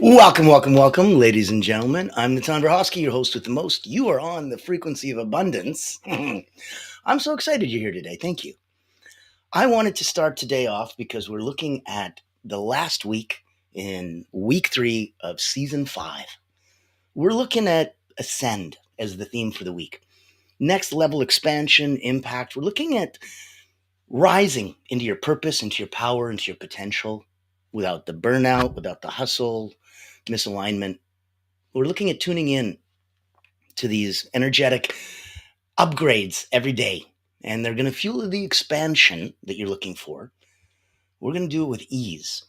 Welcome, ladies and gentlemen. I'm Natan Verhosky, your host with the most. You are on the frequency of abundance. I'm so excited you're here today. Thank you. I wanted to start today off because we're looking at the last week in week 3 of season 5. We're looking at ascend as the theme for the week. Next level expansion, impact. We're looking at rising into your purpose, into your power, into your potential without the burnout, without the hustle, misalignment. We're looking at tuning in to these energetic upgrades every day, and they're going to fuel the expansion that you're looking for. We're going to do it with ease.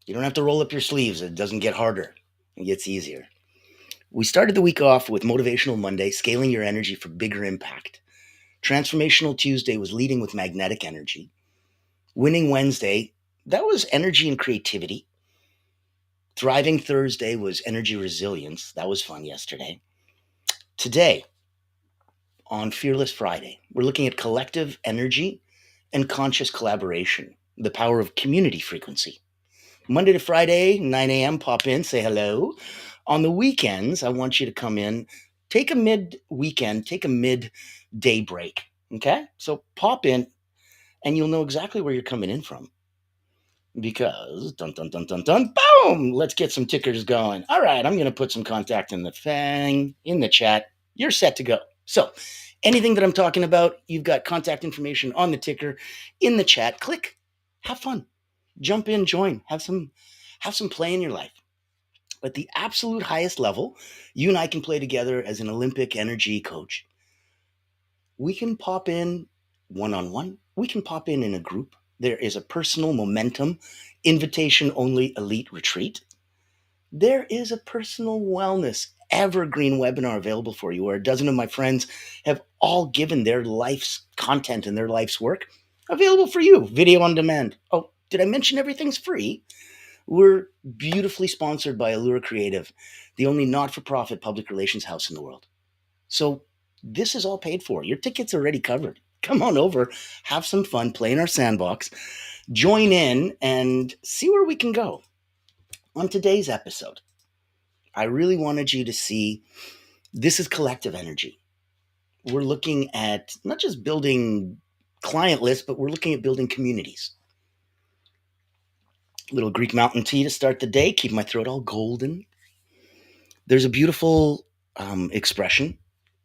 You don't have to roll up your sleeves. It doesn't get harder. It gets easier. We started the week off with Motivational Monday, scaling your energy for bigger impact. Transformational Tuesday was leading with magnetic energy. Winning Wednesday, that was energy and creativity. Thriving Thursday was energy resilience. That was fun yesterday. Today, on Fearless Friday, we're looking at collective energy and conscious collaboration, the power of community frequency. Monday to Friday, 9 a.m., pop in, say hello. On the weekends, I want you to come in, take a mid-weekend, take a mid-day break, okay? So pop in, and you'll know exactly where you're coming in from. Because, dun, dun, dun, dun, dun, boom, let's get some tickers going. All right, I'm going to put some contact in the chat. You're set to go. So, anything that I'm talking about, you've got contact information on the ticker, in the chat. Click, have fun, jump in, join, have some play in your life. At the absolute highest level, you and I can play together as an Olympic energy coach. We can pop in one-on-one. We can pop in a group. There is a personal momentum, invitation only elite retreat. There is a personal wellness evergreen webinar available for you, where a dozen of my friends have all given their life's content and their life's work available for you, video on demand. Oh, did I mention everything's free? We're beautifully sponsored by Allure Creative, the only not-for-profit public relations house in the world. So this is all paid for. Your ticket's already covered. Come on over, have some fun, play in our sandbox, join in, and see where we can go. On today's episode, I really wanted you to see this is collective energy. We're looking at not just building client lists, but we're looking at building communities. Little Greek mountain tea to start the day, keep my throat all golden. There's a beautiful expression,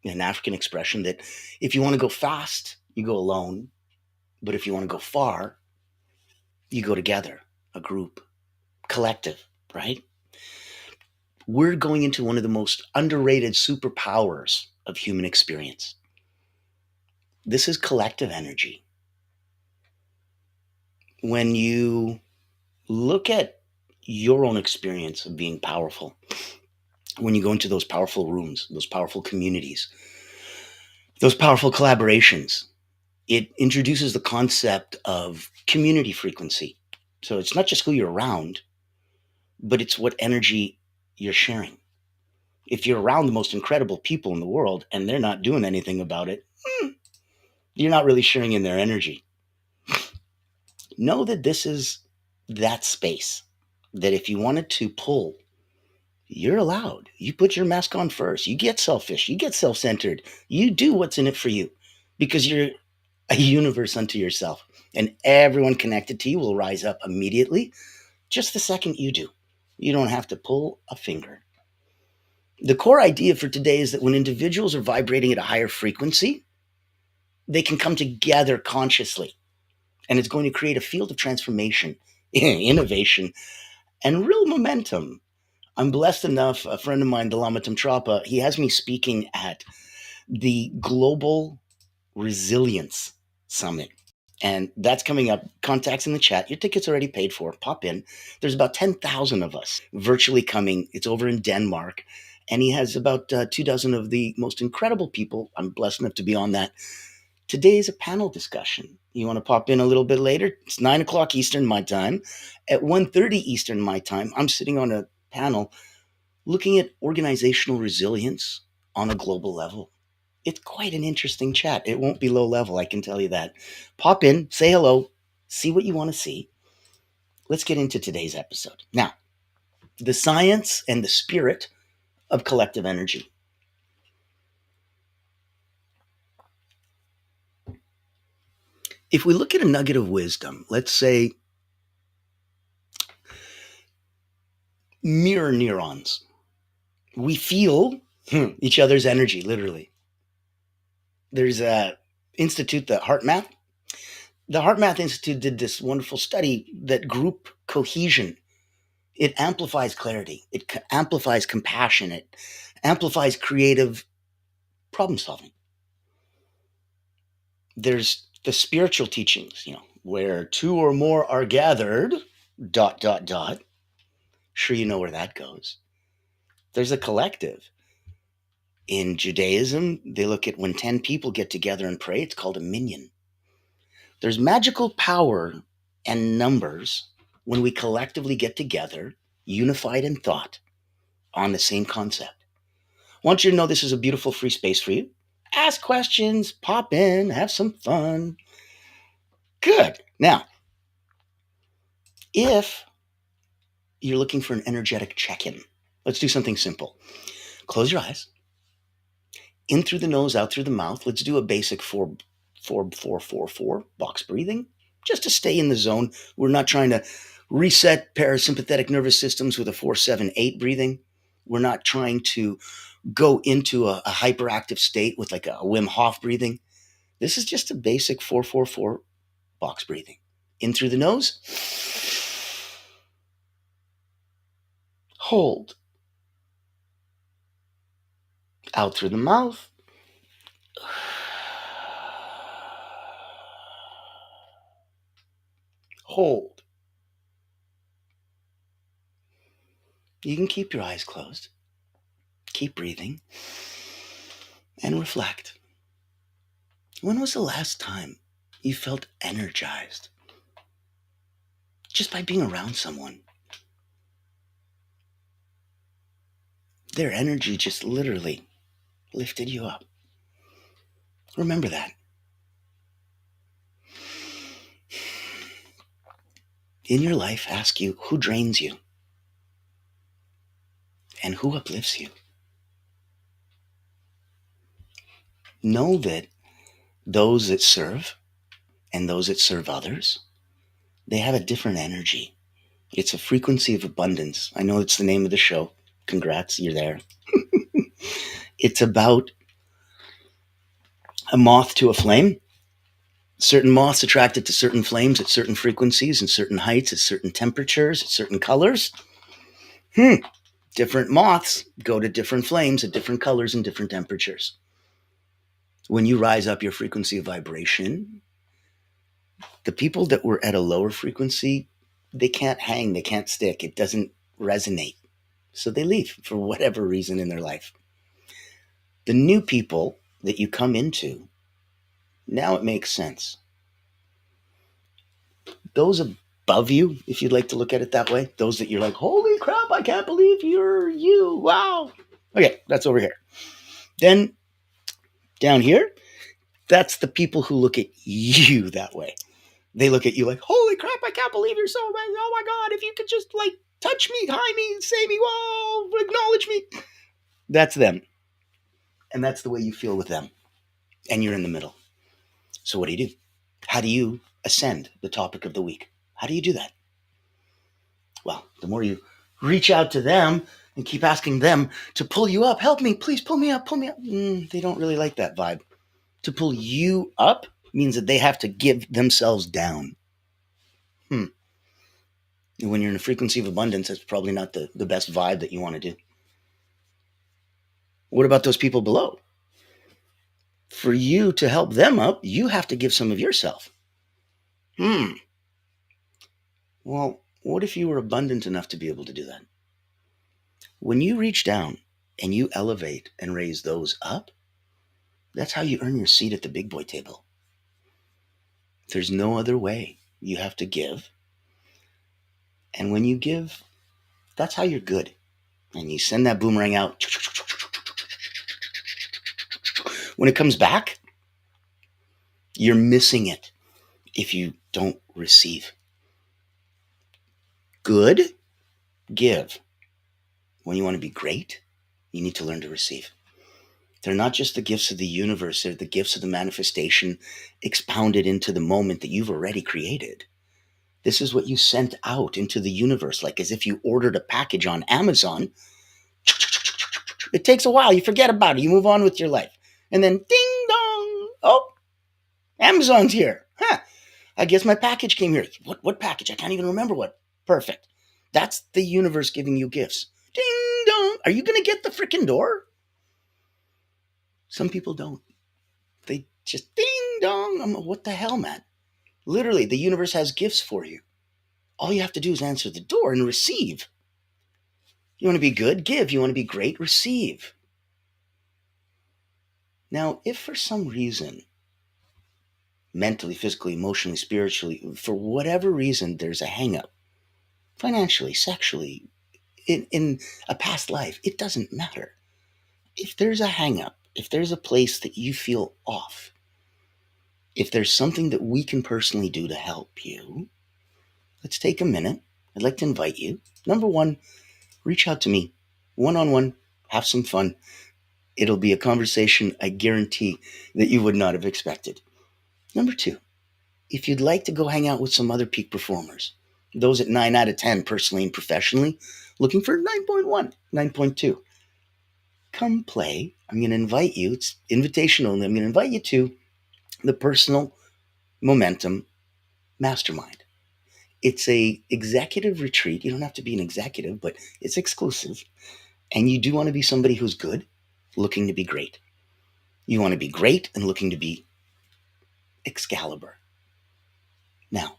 an African expression, that if you want to go fast, you go alone. But if you want to go far, you go together, a group, collective, right? We're going into one of the most underrated superpowers of human experience. This is collective energy. When you look at your own experience of being powerful, when you go into those powerful rooms, those powerful communities, those powerful collaborations, it introduces the concept of community frequency. So it's not just who you're around, but it's what energy you're sharing. If you're around the most incredible people in the world and they're not doing anything about it, you're not really sharing in their energy. Know that this is that space that if you wanted to pull, you're allowed. You put your mask on first. You get selfish. You get self-centered. You do what's in it for you, because you're a universe unto yourself. And everyone connected to you will rise up immediately just the second you do. You don't have to pull a finger. The core idea for today is that when individuals are vibrating at a higher frequency, they can come together consciously. And it's going to create a field of transformation, innovation, and real momentum. I'm blessed enough, a friend of mine, Dalama Tamtrapa, he has me speaking at the Global Resilience Summit. And that's coming up. Contacts in the chat. Your ticket's already paid for. Pop in. There's about 10,000 of us virtually coming. It's over in Denmark. And he has about 24 of the most incredible people. I'm blessed enough to be on that. Today is a panel discussion. You want to pop in a little bit later? It's 9 o'clock Eastern my time. At 1:30 Eastern my time, I'm sitting on a panel looking at organizational resilience on a global level. It's quite an interesting chat. It won't be low level, I can tell you that. Pop in, say hello, see what you want to see. Let's get into today's episode. Now, the science and the spirit of collective energy. If we look at a nugget of wisdom, let's say mirror neurons, we feel each other's energy, literally. There's a institute, the HeartMath. The HeartMath Institute did this wonderful study that group cohesion, it amplifies clarity, it amplifies compassion, it amplifies creative problem solving. There's the spiritual teachings, where two or more are gathered, dot, dot, dot. Sure, you know where that goes. There's a collective. In Judaism, they look at when 10 people get together and pray, it's called a minyan. There's magical power and numbers when we collectively get together, unified in thought, on the same concept. I want you to know this is a beautiful free space for you. Ask questions, pop in, have some fun. Good. Now, if you're looking for an energetic check-in, let's do something simple. Close your eyes. In through the nose, out through the mouth. Let's do a basic 4-4-4-4 box breathing, just to stay in the zone. We're not trying to reset parasympathetic nervous systems with a 4-7-8 breathing. We're not trying to go into a hyperactive state with like a Wim Hof breathing. This is just a basic 4-4-4 box breathing. In through the nose. Hold. Out through the mouth. Hold. You can keep your eyes closed. Keep breathing. And reflect. When was the last time you felt energized? Just by being around someone. Their energy just literally lifted you up. Remember that. In your life, ask you who drains you and who uplifts you. Know that those that serve and those that serve others, they have a different energy. It's a frequency of abundance. I know it's the name of the show. Congrats, you're there. It's about a moth to a flame. Certain moths attracted to certain flames at certain frequencies and certain heights, at certain temperatures, at certain colors. Different moths go to different flames at different colors and different temperatures. When you rise up your frequency of vibration, the people that were at a lower frequency, they can't hang, they can't stick. It doesn't resonate. So they leave for whatever reason in their life. The new people that you come into, now it makes sense. Those above you, if you'd like to look at it that way, those that you're like, holy crap, I can't believe you're you. Wow. Okay, that's over here. Then down here, that's the people who look at you that way. They look at you like, holy crap, I can't believe you're so, oh my God, if you could just like touch me, high me, say me, whoa, acknowledge me. That's them. And that's the way you feel with them. And you're in the middle. So what do? How do you ascend the topic of the week? How do you do that? Well, the more you reach out to them and keep asking them to pull you up, help me, please pull me up, pull me up. They don't really like that vibe. To pull you up means that they have to give themselves down. When you're in a frequency of abundance, that's probably not the best vibe that you want to do. What about those people below? For you to help them up, you have to give some of yourself. Well, what if you were abundant enough to be able to do that? When you reach down and you elevate and raise those up, that's how you earn your seat at the big boy table. There's no other way. You have to give. And when you give, that's how you're good. And you send that boomerang out. When it comes back, you're missing it if you don't receive. Good, give. When you want to be great, you need to learn to receive. They're not just the gifts of the universe, they're the gifts of the manifestation expounded into the moment that you've already created. This is what you sent out into the universe, like as if you ordered a package on Amazon. It takes a while. You forget about it. You move on with your life. And then ding dong. Oh, Amazon's here. Huh. I guess my package came here. What package? I can't even remember what. Perfect. That's the universe giving you gifts. Ding dong. Are you going to get the freaking door? Some people don't. They just ding dong. What the hell, man? Literally, the universe has gifts for you. All you have to do is answer the door and receive. You want to be good? Give. You want to be great? Receive. Now, if for some reason, mentally, physically, emotionally, spiritually, for whatever reason, there's a hang-up, financially, sexually, in a past life, it doesn't matter. If there's a hang-up, if there's a place that you feel off, if there's something that we can personally do to help you, let's take a minute. I'd like to invite you. Number one, reach out to me one-on-one, have some fun. It'll be a conversation I guarantee that you would not have expected. Number two, if you'd like to go hang out with some other peak performers, those at 9 out of 10 personally and professionally, looking for 9.1, 9.2, come play. I'm going to invite you. It's invitation only. I'm going to invite you to the Personal Momentum Mastermind. It's a executive retreat. You don't have to be an executive, but it's exclusive. And you do want to be somebody who's good, looking to be great. You want to be great and looking to be Excalibur. Now,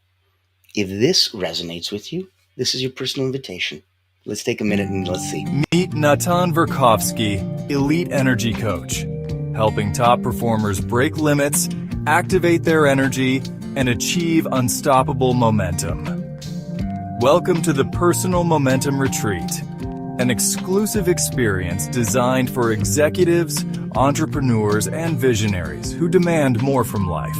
if this resonates with you, this is your personal invitation. Let's take a minute and let's see. Meet Natan Verkovsky, Elite Energy Coach, helping top performers break limits, activate their energy, and achieve unstoppable momentum. Welcome to the Personal Momentum Retreat, an exclusive experience designed for executives, entrepreneurs, and visionaries who demand more from life.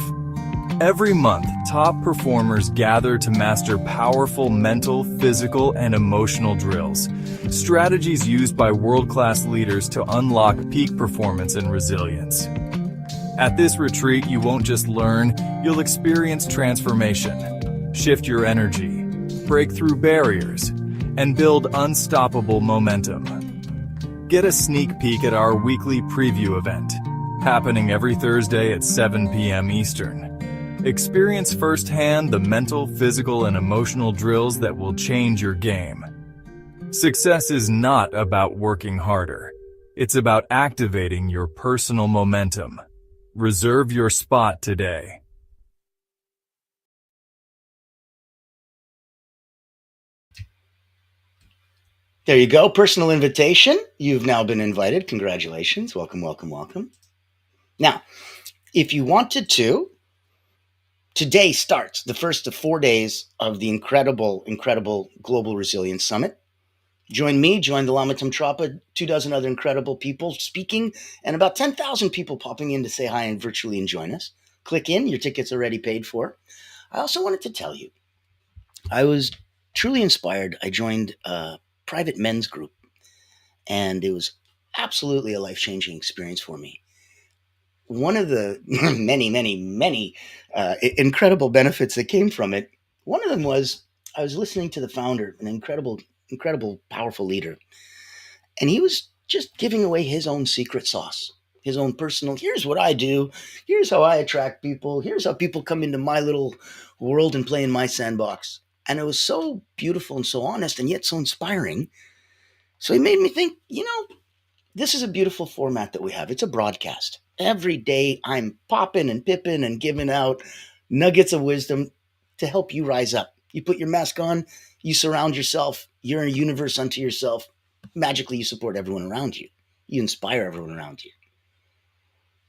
Every month, top performers gather to master powerful mental, physical, and emotional drills, strategies used by world-class leaders to unlock peak performance and resilience. At this retreat, you won't just learn, you'll experience transformation, shift your energy, break through barriers, and build unstoppable momentum. Get a sneak peek at our weekly preview event, happening every Thursday at 7 p.m. Eastern. Experience firsthand the mental, physical, and emotional drills that will change your game. Success is not about working harder. It's about activating your personal momentum. Reserve your spot today. There you go. Personal invitation. You've now been invited. Congratulations. Welcome, welcome, welcome. Now, if you wanted to, today starts the first of 4 days of the incredible Global Resilience Summit. Join me, join the Lamatam Trapa, 24 other incredible people speaking, and about 10,000 people popping in to say hi and virtually and join us. Click in. Your ticket's already paid for. I also wanted to tell you, I was truly inspired. I joined a private men's group, and it was absolutely a life-changing experience for me. One of the many incredible benefits that came from it, one of them was I was listening to the founder, an incredible, powerful leader, and he was just giving away his own secret sauce, his own personal, here's what I do, here's how I attract people, here's how people come into my little world and play in my sandbox. And it was so beautiful and so honest and yet so inspiring. So he made me think, this is a beautiful format that we have. It's a broadcast. Every day I'm popping and pipping and giving out nuggets of wisdom to help you rise up. You put your mask on, you surround yourself, you're in a universe unto yourself. Magically, you support everyone around you. You inspire everyone around you.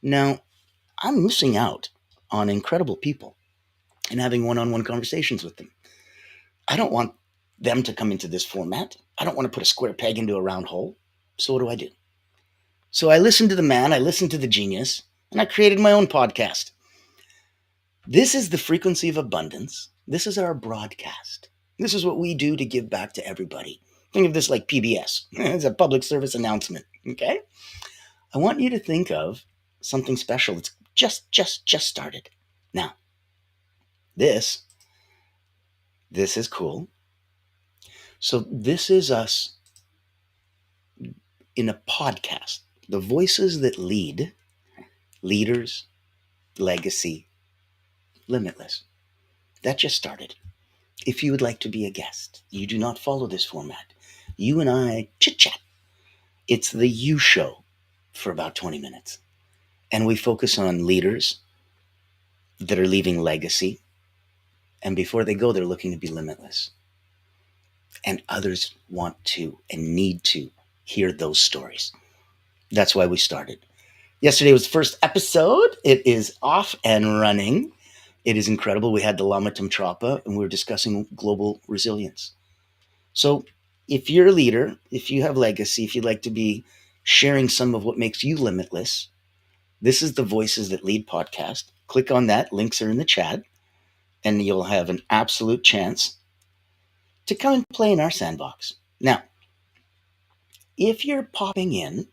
Now, I'm missing out on incredible people and having one-on-one conversations with them. I don't want them to come into this format. I don't want to put a square peg into a round hole. So what do? So I listened to the man, I listened to the genius, and I created my own podcast. This is the Frequency of Abundance. This is our broadcast. This is what we do to give back to everybody. Think of this like PBS. It's a public service announcement. Okay? I want you to think of something special that's just started. Now, this this is cool. So this is us in a podcast. The voices that lead, leaders, legacy, limitless. That just started. If you would like to be a guest, you do not follow this format. You and I chit chat. It's the you show for about 20 minutes. And we focus on leaders that are leaving legacy. And before they go, they're looking to be limitless. And others want to and need to hear those stories. That's why we started. Yesterday was the first episode. It is off and running. It is incredible. We had the Lama Tamtrapa and we were discussing global resilience. So if you're a leader, if you have legacy, if you'd like to be sharing some of what makes you limitless, this is the Voices That Lead podcast. Click on that. Links are in the chat. And you'll have an absolute chance to come and play in our sandbox. Now, if you're popping in,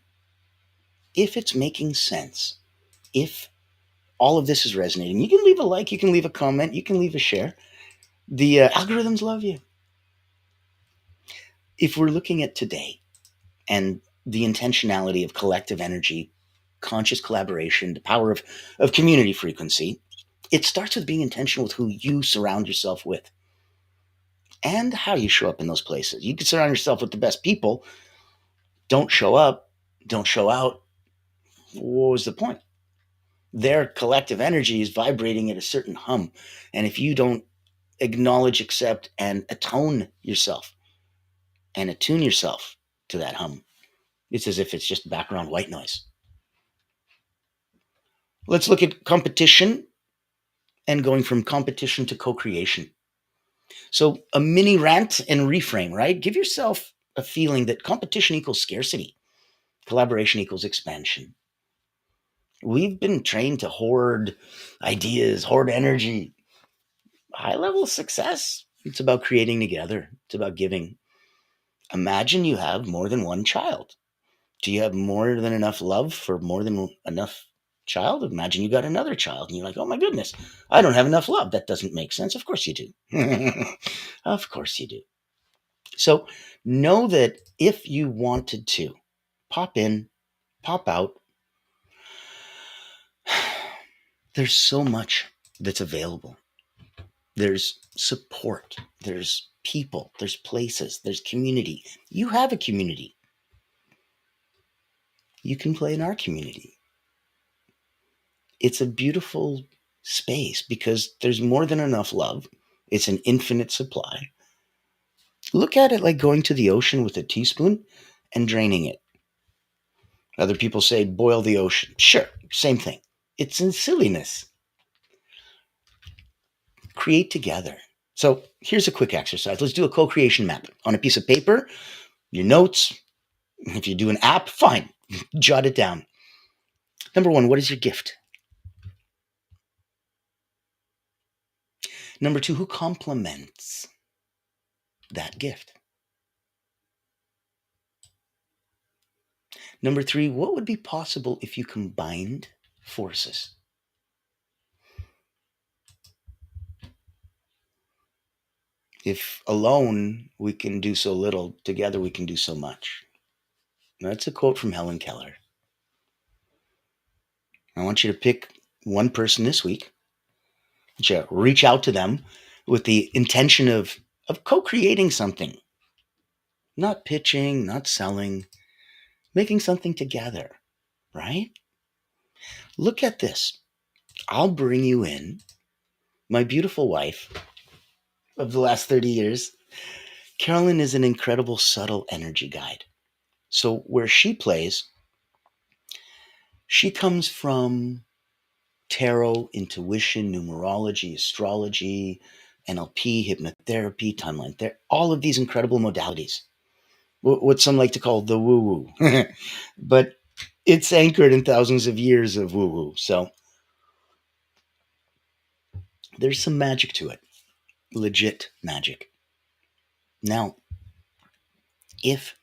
if it's making sense, if all of this is resonating, you can leave a like, you can leave a comment, you can leave a share. The algorithms love you. If we're looking at today and the intentionality of collective energy, conscious collaboration, the power of community frequency, it starts with being intentional with who you surround yourself with and how you show up in those places. You can surround yourself with the best people. Don't show up, don't show out. What was the point? Their collective energy is vibrating at a certain hum. And if you don't acknowledge, accept, and attune yourself and attune yourself to that hum, it's as if it's just background white noise. Let's look at competition and going from competition to co-creation. So a mini rant and reframe, right? Give yourself a feeling that competition equals scarcity. Collaboration equals expansion. We've been trained to hoard ideas, hoard energy. High level success, it's about creating together. It's about giving. Imagine you have more than one child. Do you have more than enough love for more than enough child? Imagine you got another child and you're like, oh my goodness, I don't have enough love. That doesn't make sense. Of course you do. Of course you do. So know that if you wanted to pop in, pop out, there's so much that's available. There's support, there's people, there's places, there's community. You have a community. You can play in our community. It's a beautiful space because there's more than enough love. It's an infinite supply. Look at it like going to the ocean with a teaspoon and draining it. Other people say boil the ocean. Sure, same thing. It's in silliness. Create together. So here's a quick exercise. Let's do a co-creation map on a piece of paper, your notes. If you do an app, fine. Jot it down. Number one, what is your gift? Number two, who complements that gift? Number three, what would be possible if you combined forces? If alone we can do so little, together we can do so much. That's a quote from Helen Keller. I want you to pick one person this week. You reach out to them with the intention of co-creating something. Not pitching, not selling, making something together, right? Look at this. I'll bring you in. My beautiful wife of the last 30 years, Carolyn, is an incredible subtle energy guide. So where she plays, she comes from tarot, intuition, numerology, astrology, NLP, hypnotherapy, timeline therapy, all of these incredible modalities. What some like to call the woo-woo. But it's anchored in thousands of years of woo-woo. So there's some magic to it. Legit magic. Now, if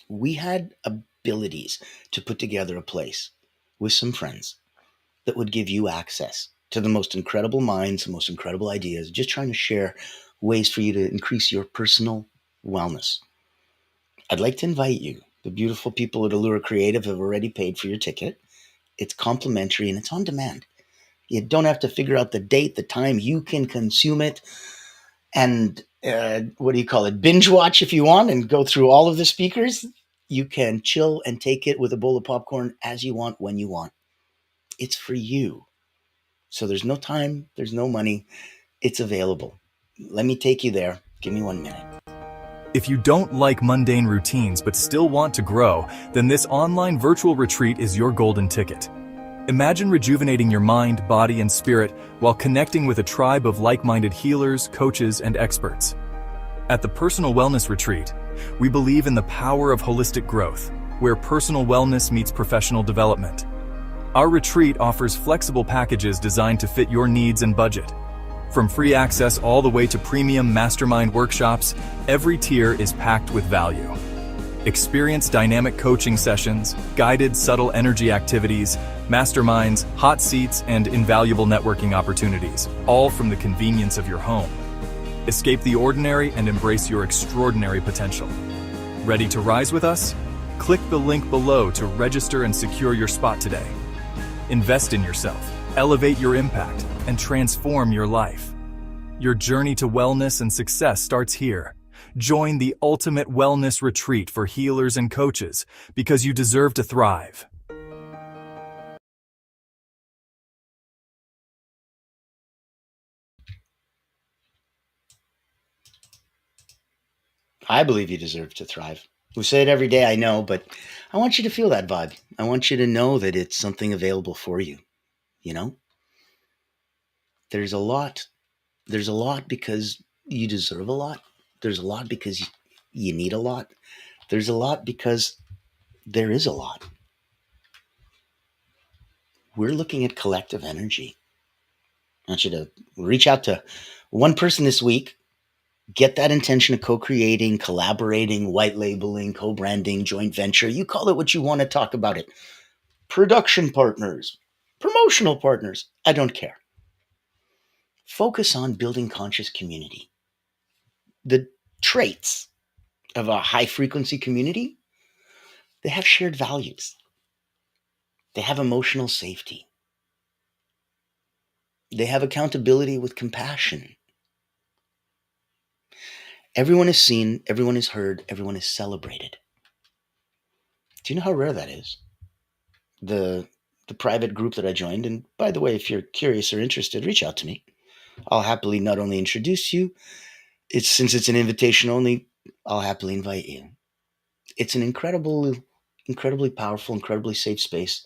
we had abilities to put together a place with some friends that would give you access to the most incredible minds, the most incredible ideas, just trying to share ways for you to increase your personal wellness. I'd like to invite you. The beautiful people at Allure Creative have already paid for your ticket. It's complimentary and it's on demand. You don't have to figure out the date, the time. You can consume it and what do you call it? Binge watch if you want and go through all of the speakers. You can chill and take it with a bowl of popcorn as you want, when you want. It's for you. So there's no time, there's no money. It's available. Let me take you there. Give me 1 minute. If you don't like mundane routines but still want to grow, then this online virtual retreat is your golden ticket. Imagine rejuvenating your mind, body, and spirit while connecting with a tribe of like-minded healers, coaches, and experts. At the Personal Wellness Retreat, we believe in the power of holistic growth, where personal wellness meets professional development. Our retreat offers flexible packages designed to fit your needs and budget. From free access all the way to premium mastermind workshops, every tier is packed with value. Experience dynamic coaching sessions, guided subtle energy activities, masterminds, hot seats, and invaluable networking opportunities, all from the convenience of your home. Escape the ordinary and embrace your extraordinary potential. Ready to rise with us? Click the link below to register and secure your spot today. Invest in yourself, elevate your impact, and transform your life. Your journey to wellness and success starts here. Join the ultimate wellness retreat for healers and coaches because you deserve to thrive. I believe you deserve to thrive. We say it every day, I know, but I want you to feel that vibe. I want you to know that it's something available for you. You know, there's a lot. There's a lot because you deserve a lot. There's a lot because you need a lot. There's a lot because there is a lot. We're looking at collective energy. I want you to reach out to one person this week, get that intention of co-creating, collaborating, white labeling, co-branding, joint venture. You call it what you want to talk about it. Production partners, promotional partners. I don't care. Focus on building conscious community. The traits of a high frequency community, they have shared values. They have emotional safety. They have accountability with compassion. Everyone is seen, everyone is heard, everyone is celebrated. Do you know how rare that is? The the private group that I joined, and by the way, if you're curious or interested, reach out to me. I'll happily not only introduce you, since it's an invitation only, I'll happily invite you. It's an incredibly powerful, incredibly safe space.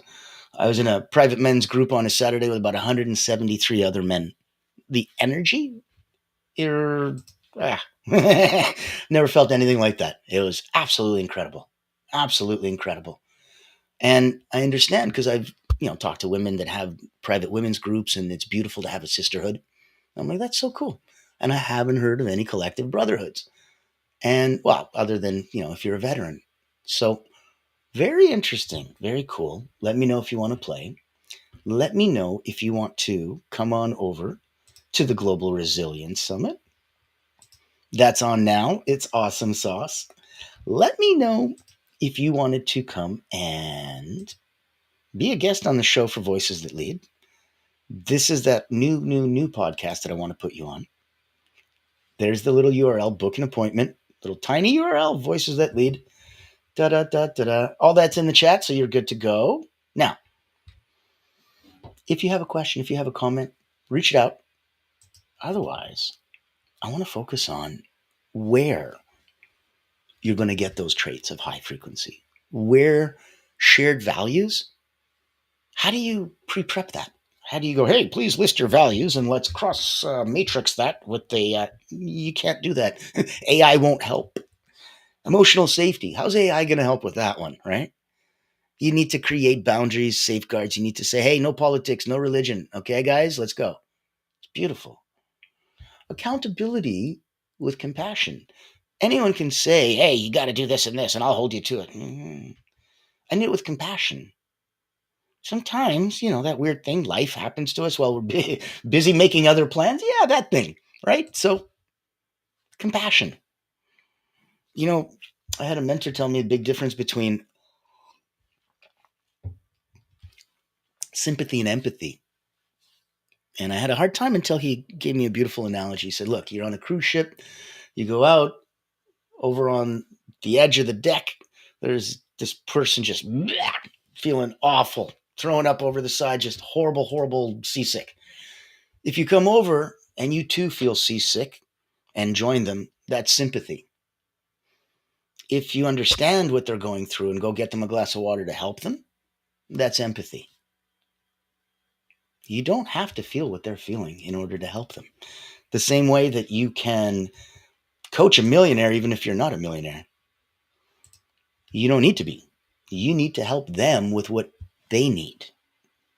I was in a private men's group on a Saturday with about 173 other men. The energy, er, ah, never felt anything like that. It was absolutely incredible, absolutely incredible. And I understand because I've talked to women that have private women's groups, and it's beautiful to have a sisterhood. I'm like, that's so cool. And I haven't heard of any collective brotherhoods. And well, other than if you're a veteran. So very interesting, very cool. Let me know if you want to play. Let me know if you want to come on over to the Global Resilience Summit. That's on now. It's awesome sauce. Let me know if you wanted to come and be a guest on the show for Voices That Lead. This is that new podcast that I want to put you on. There's the little URL, book an appointment, little tiny URL, Voices That Lead. Da da da da da. All that's in the chat, so you're good to go. Now, if you have a question, if you have a comment, reach it out. Otherwise, I want to focus on where you're going to get those traits of high frequency, where shared values. How do you pre-prep that? How do you go, hey, please list your values and let's cross matrix that with the, you can't do that. AI won't help. Emotional safety. How's AI going to help with that one, right? You need to create boundaries, safeguards. You need to say, hey, no politics, no religion. Okay, guys, let's go. It's beautiful. Accountability with compassion. Anyone can say, hey, you got to do this and this, and I'll hold you to it. I need it with compassion. Sometimes, that weird thing, life happens to us while we're busy making other plans. Yeah, that thing, right? So, compassion. You know, I had a mentor tell me a big difference between sympathy and empathy. And I had a hard time until he gave me a beautiful analogy. He said, look, you're on a cruise ship, you go out over on the edge of the deck, there's this person just feeling awful, throwing up over the side, just horrible, horrible seasick. If you come over and you too feel seasick and join them, that's sympathy. If you understand what they're going through and go get them a glass of water to help them, that's empathy. You don't have to feel what they're feeling in order to help them. The same way that you can coach a millionaire even if you're not a millionaire. You don't need to be. You need to help them with what they need,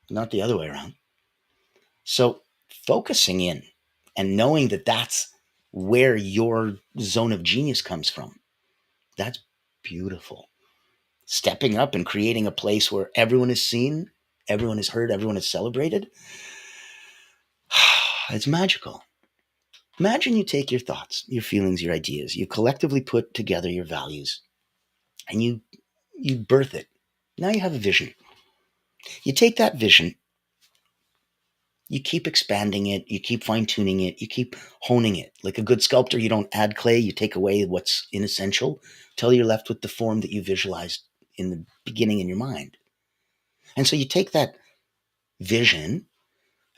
not the other way around. So focusing in and knowing that that's where your zone of genius comes from, that's beautiful. Stepping up and creating a place where everyone is seen, everyone is heard, everyone is celebrated. It's magical. Imagine you take your thoughts, your feelings, your ideas, you collectively put together your values, and you birth it. Now you have a vision. You take that vision, you keep expanding it, you keep fine-tuning it, you keep honing it. Like a good sculptor, you don't add clay, you take away what's inessential till you're left with the form that you visualized in the beginning in your mind. And so you take that vision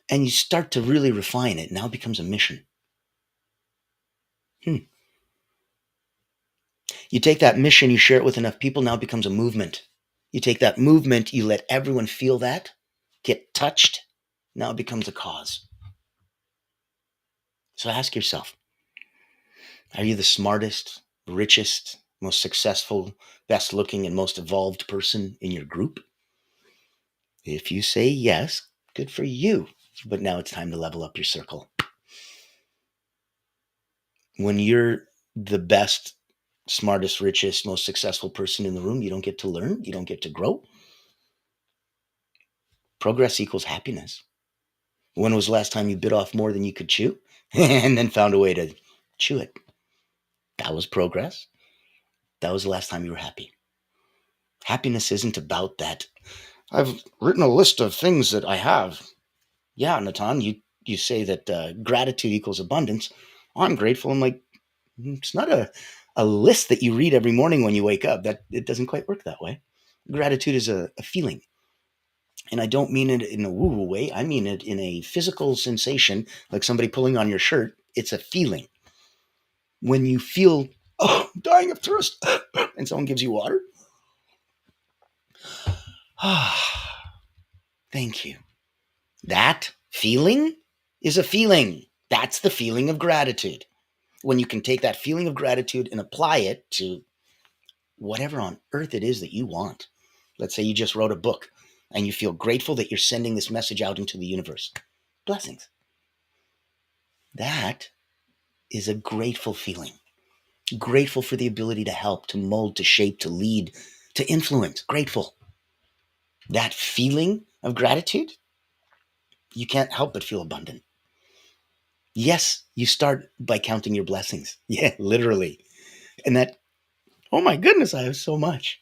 and you start to really refine it. Now it becomes a mission. You take that mission, you share it with enough people, now it becomes a movement. You take that movement, you let everyone feel that, get touched, now it becomes a cause. So ask yourself, are you the smartest, richest, most successful, best looking, and most evolved person in your group? If you say yes, good for you. But now it's time to level up your circle. When you're the best, smartest, richest, most successful person in the room, you don't get to learn, you don't get to grow. Progress equals happiness. When was the last time you bit off more than you could chew and then found a way to chew it? That was progress. That was the last time you were happy. Happiness isn't about that. I've written a list of things that I have. Yeah, Natan, you say that gratitude equals abundance. I'm grateful. I'm like, it's not a list that you read every morning when you wake up. That it doesn't quite work that way. Gratitude is a feeling. And I don't mean it in a woo-woo way. I mean it in a physical sensation, like somebody pulling on your shirt. It's a feeling. When you feel, oh, I'm dying of thirst, and someone gives you water, thank you. That feeling is a feeling. That's the feeling of gratitude. When you can take that feeling of gratitude and apply it to whatever on earth it is that you want. Let's say you just wrote a book and you feel grateful that you're sending this message out into the universe. Blessings. That is a grateful feeling. Grateful for the ability to help, to mold, to shape, to lead, to influence. Grateful. That feeling of gratitude, you can't help but feel abundant. Yes, you start by counting your blessings. Yeah, literally. And that, oh my goodness, I have so much.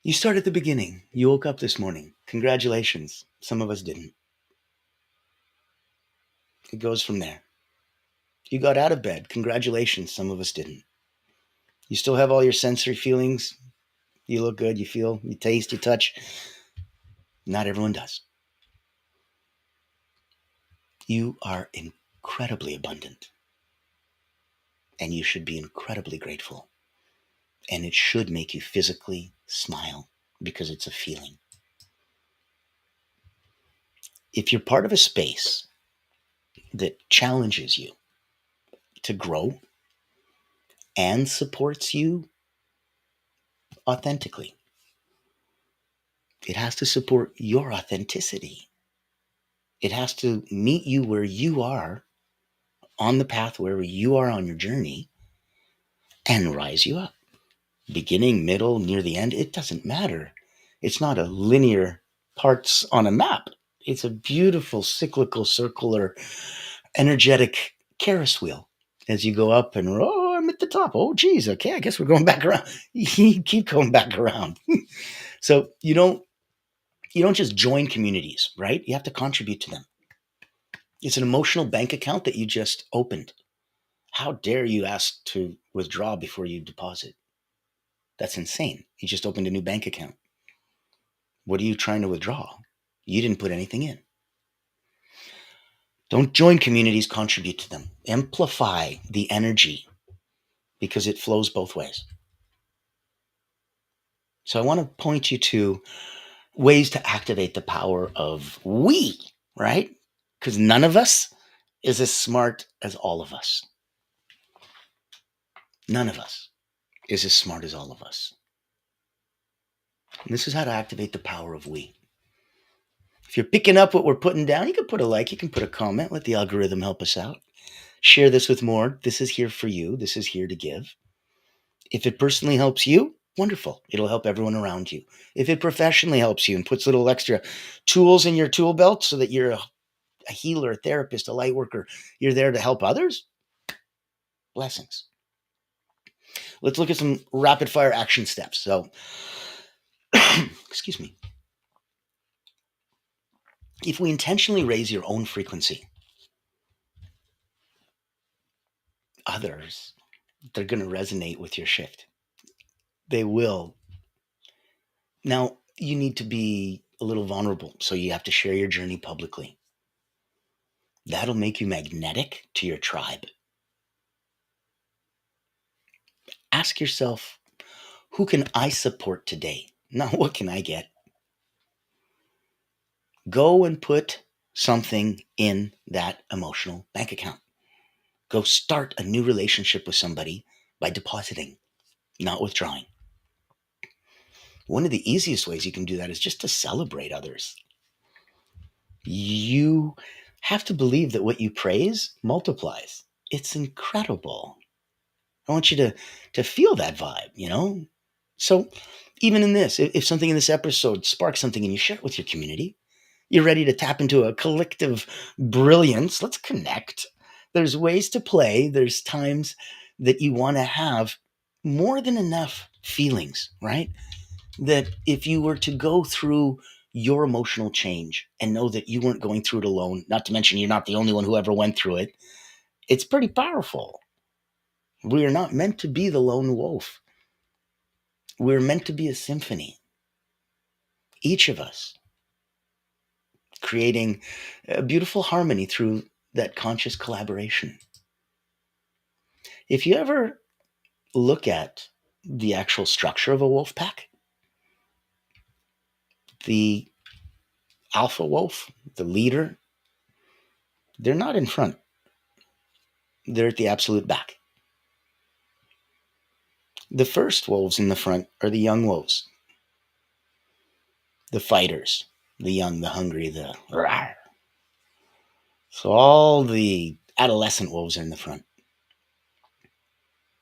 You start at the beginning. You woke up this morning. Congratulations. Some of us didn't. It goes from there. You got out of bed. Congratulations. Some of us didn't. You still have all your sensory feelings. You look good. You feel, you taste, you touch. Not everyone does. You are incredibly abundant. And you should be incredibly grateful. And it should make you physically smile because it's a feeling. If you're part of a space that challenges you to grow and supports you authentically, it has to support your authenticity. It has to meet you where you are on the path, wherever you are on your journey, and rise you up. Beginning, middle, near the end, it doesn't matter. It's not a linear parts on a map. It's a beautiful cyclical, circular, energetic Ferris wheel. As you go up and oh, I'm at the top. Oh, geez, okay, I guess we're going back around. You keep going back around. So you don't just join communities, right? You have to contribute to them. It's an emotional bank account that you just opened. How dare you ask to withdraw before you deposit? That's insane. You just opened a new bank account. What are you trying to withdraw? You didn't put anything in. Don't join communities, contribute to them. Amplify the energy because it flows both ways. So I want to point you to ways to activate the power of we, right? Because none of us is as smart as all of us. None of us is as smart as all of us. And this is how to activate the power of we. If you're picking up what we're putting down, you can put a like, you can put a comment, let the algorithm help us out. Share this with more. This is here for you. This is here to give. If it personally helps you, wonderful. It'll help everyone around you. If it professionally helps you and puts little extra tools in your tool belt so that you're a healer, a therapist, a light worker, you're there to help others, blessings. Let's look at some rapid fire action steps. So, excuse me. If we intentionally raise your own frequency, others, they're going to resonate with your shift. They will. Now, you need to be a little vulnerable, so you have to share your journey publicly. That'll make you magnetic to your tribe. Ask yourself, who can I support today? Not what can I get? Go and put something in that emotional bank account. Go start a new relationship with somebody by depositing, not withdrawing. One of the easiest ways you can do that is just to celebrate others. You have to believe that what you praise multiplies. It's incredible. I want you to feel that vibe. So even in this, if something in this episode sparks something and you share it with your community, you're ready to tap into a collective brilliance. Let's connect. There's ways to play. There's times that you want to have more than enough feelings, right? That if you were to go through your emotional change and know that you weren't going through it alone, not to mention you're not the only one who ever went through it, it's pretty powerful. We are not meant to be the lone wolf. We're meant to be a symphony. Each of us creating a beautiful harmony through that conscious collaboration. If you ever look at the actual structure of a wolf pack, the alpha wolf, the leader, they're not in front. They're at the absolute back. The first wolves in the front are the young wolves, the fighters, the young, the hungry, the rawr. So all the adolescent wolves are in the front.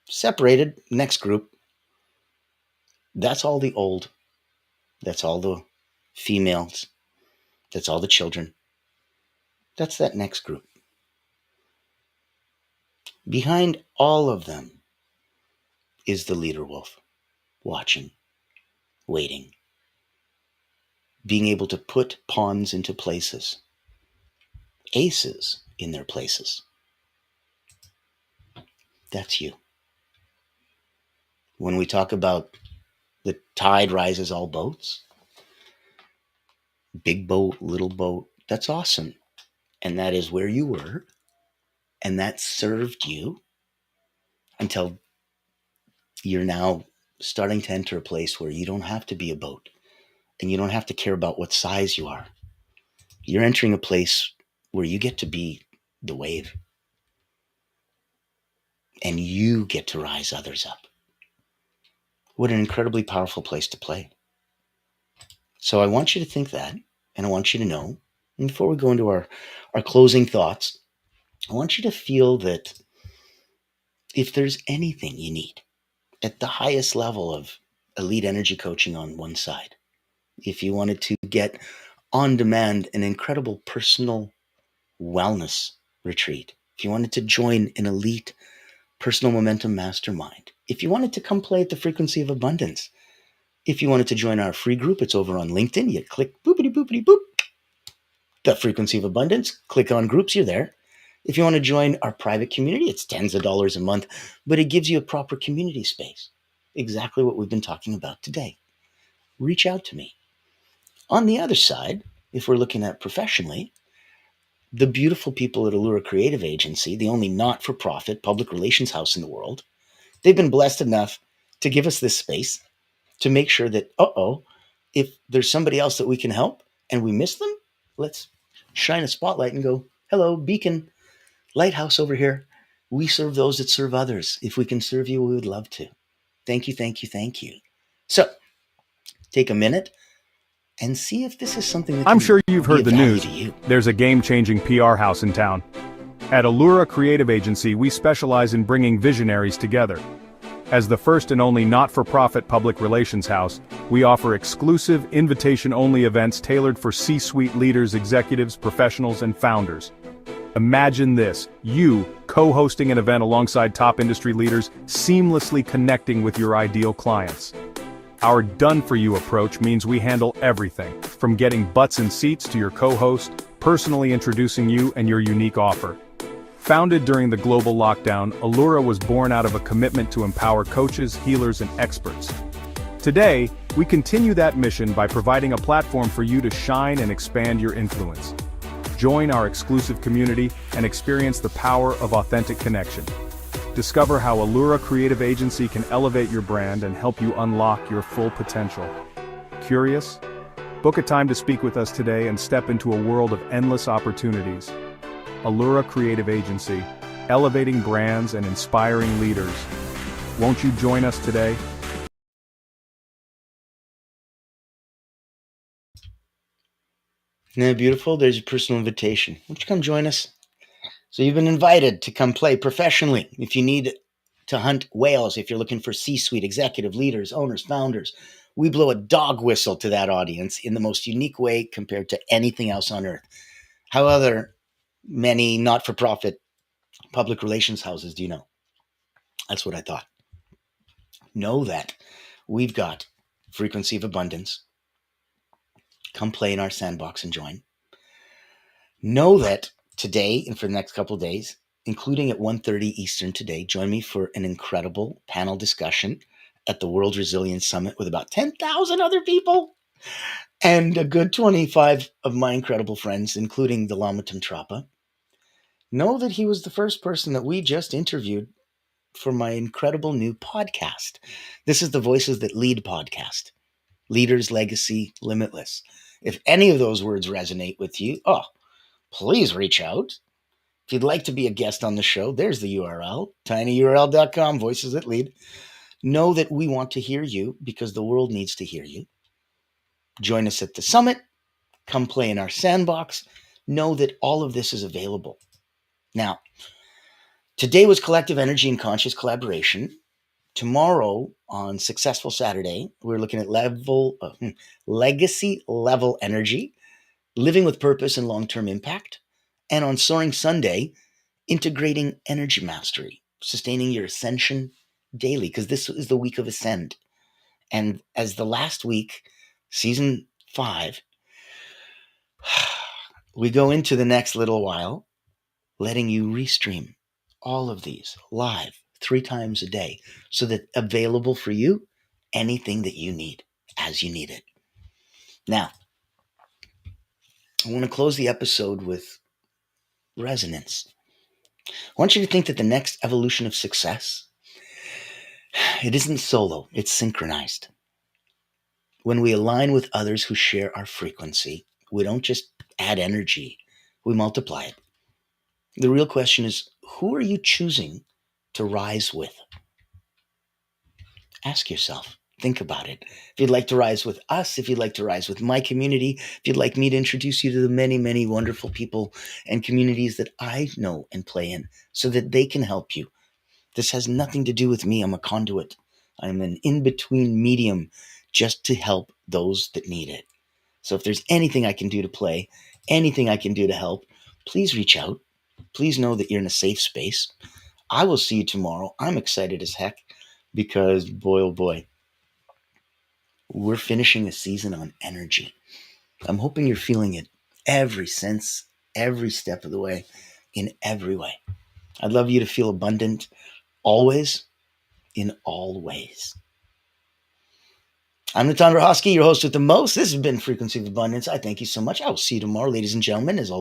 Separated, next group, that's all the old. That's all the females. That's all the children. That's that next group. Behind all of them is the leader wolf, watching, waiting, being able to put pawns into places, aces in their places. That's you. When we talk about the tide rises all boats, big boat, little boat, that's awesome. And that is where you were. And that served you until you're now starting to enter a place where you don't have to be a boat and you don't have to care about what size you are. You're entering a place where you get to be the wave and you get to rise others up. What an incredibly powerful place to play. So I want you to think that, and I want you to know, and before we go into our closing thoughts, I want you to feel that if there's anything you need, at the highest level of elite energy coaching on one side. If you wanted to get on demand an incredible personal wellness retreat, if you wanted to join an elite personal momentum mastermind, if you wanted to come play at the Frequency of Abundance, if you wanted to join our free group, it's over on LinkedIn. You click boopity boopity boop, the Frequency of Abundance, click on groups, you're there. If you want to join our private community, it's tens of dollars a month, but it gives you a proper community space. Exactly what we've been talking about today. Reach out to me. On the other side, if we're looking at professionally, the beautiful people at Allura Creative Agency, the only not-for-profit public relations house in the world, they've been blessed enough to give us this space to make sure that, if there's somebody else that we can help and we miss them, let's shine a spotlight and go, hello, Beacon, Lighthouse over here. We serve those that serve others. If we can serve you, we would love to. Thank you, thank you, thank you. So take a minute and see if this is something that I'm can sure you've be heard of the value news. to you. There's a game-changing PR house in town. At Allura Creative Agency, we specialize in bringing visionaries together. As the first and only not-for-profit public relations house, we offer exclusive, invitation-only events tailored for C-suite leaders, executives, professionals, and founders. Imagine this, you co-hosting an event alongside top industry leaders, seamlessly connecting with your ideal clients. Our done-for-you approach means we handle everything, from getting butts in seats to your co-host, personally introducing you and your unique offer. Founded during the global lockdown, Allura was born out of a commitment to empower coaches, healers, and experts. Today, we continue that mission by providing a platform for you to shine and expand your influence. Join our exclusive community and experience the power of authentic connection. Discover how Allura Creative Agency can elevate your brand and help you unlock your full potential. Curious? Book a time to speak with us today and step into a world of endless opportunities. Allura Creative Agency, elevating brands and inspiring leaders. Won't you join us today? Isn't that beautiful? There's your personal invitation. Why don't you come join us? So you've been invited to come play professionally. If you need to hunt whales, if you're looking for C-suite executive leaders, owners, founders, we blow a dog whistle to that audience in the most unique way compared to anything else on earth. However, many not-for-profit public relations houses do you know? That's what I thought. Know that we've got Frequency of Abundance. Come play in our sandbox and join. Know that today and for the next couple of days, including at 1:30 Eastern today, join me for an incredible panel discussion at the World Resilience Summit with about 10,000 other people and a good 25 of my incredible friends, including the Lama Tantrapa. Know that he was the first person that we just interviewed for my incredible new podcast. This is the Voices That Lead podcast, Leaders, Legacy, Limitless. If any of those words resonate with you, please reach out. If you'd like to be a guest on the show, there's the URL, tinyurl.com, Voices That Lead. Know that we want to hear you because the world needs to hear you. Join us at the summit. Come play in our sandbox. Know that all of this is available. Now, today was collective energy and conscious collaboration. Tomorrow, on Successful Saturday, we're looking at legacy level energy, living with purpose and long-term impact. And on Soaring Sunday, integrating energy mastery, sustaining your ascension daily, because this is the week of Ascend. And as the last week, season 5, we go into the next little while, letting you restream all of these live 3 times a day so that available for you anything that you need as you need it. Now, I want to close the episode with resonance. I want you to think that the next evolution of success, it isn't solo, it's synchronized. When we align with others who share our frequency, we don't just add energy, we multiply it. The real question is, who are you choosing to rise with? Ask yourself. Think about it. If you'd like to rise with us, if you'd like to rise with my community, if you'd like me to introduce you to the many, many wonderful people and communities that I know and play in so that they can help you. This has nothing to do with me. I'm a conduit. I'm an in-between medium just to help those that need it. So if there's anything I can do to play, anything I can do to help, please reach out. Please know that you're in a safe space. I will see you tomorrow. I'm excited as heck because, boy, oh boy, we're finishing a season on energy. I'm hoping you're feeling it every sense, every step of the way, in every way. I'd love you to feel abundant always, in all ways. I'm Natan Verhosky, your host with the most. This has been Frequency of Abundance. I thank you so much. I will see you tomorrow, ladies and gentlemen. As always,